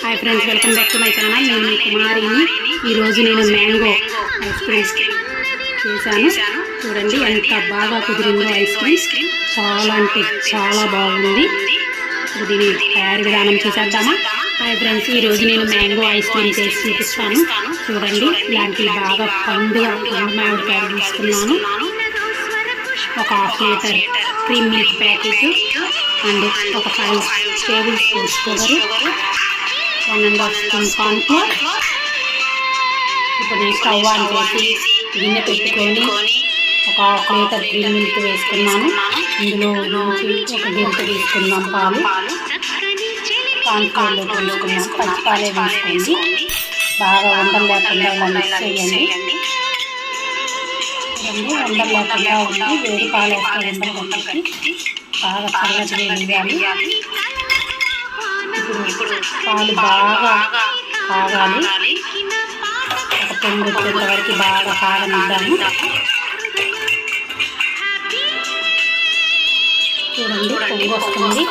Hi friends, welcome back to my channel. నేను మీ కుమారిని. ఈరోజు నేను మ్యాంగో ఐస్ క్రీమ్ చేశాను. చూడండి ఎంత బాగా కుదిరిందో ఐస్ క్రీమ్. చాలా అంటే చాలా బాగుంది. దీని తయారు విధానం చూసేద్దామా? హాయ్ ఫ్రెండ్స్, ఈరోజు నేను మ్యాంగో ఐస్ క్రీమ్ చేసి చూపిస్తాను. చూడండి, ఇలాంటి బాగా పండుగ మామిడికాయలు తీసుకున్నాను. ఒక half litre cream milk packet and ఒక 5 table spoon sugar, 1.5 spoon cornflour. ఇప్పుడు నేను స్టవ్ ఆన్ చేసి గిన్నె పెట్టుకొని ఒక హాఫ్ లీటర్ క్రీమ్ మిల్క్ వేసుకున్నాను. ఇందులో నుంచి ఒక గంట తీసుకున్నాం పాలు. కార్న్ఫ్లోర్లో వేసుకున్నాం. పచ్చిపాలే వేసుకోండి. బాగా ఉండలు లేకుండా ఇలా మిక్స్ చేయండి. ఉండలు లేకుండా ఉండి వేడి పాలు వేస్తే ఉండలు కట్టి బాగా చల్లటి వేయాలి. ఇప్పుడు పాలు బాగా కాగాలి. ఒక పొంగు వచ్చేంత వరకు బాగా కాగనిద్దాము. చూడండి, పొంగు వస్తుంది.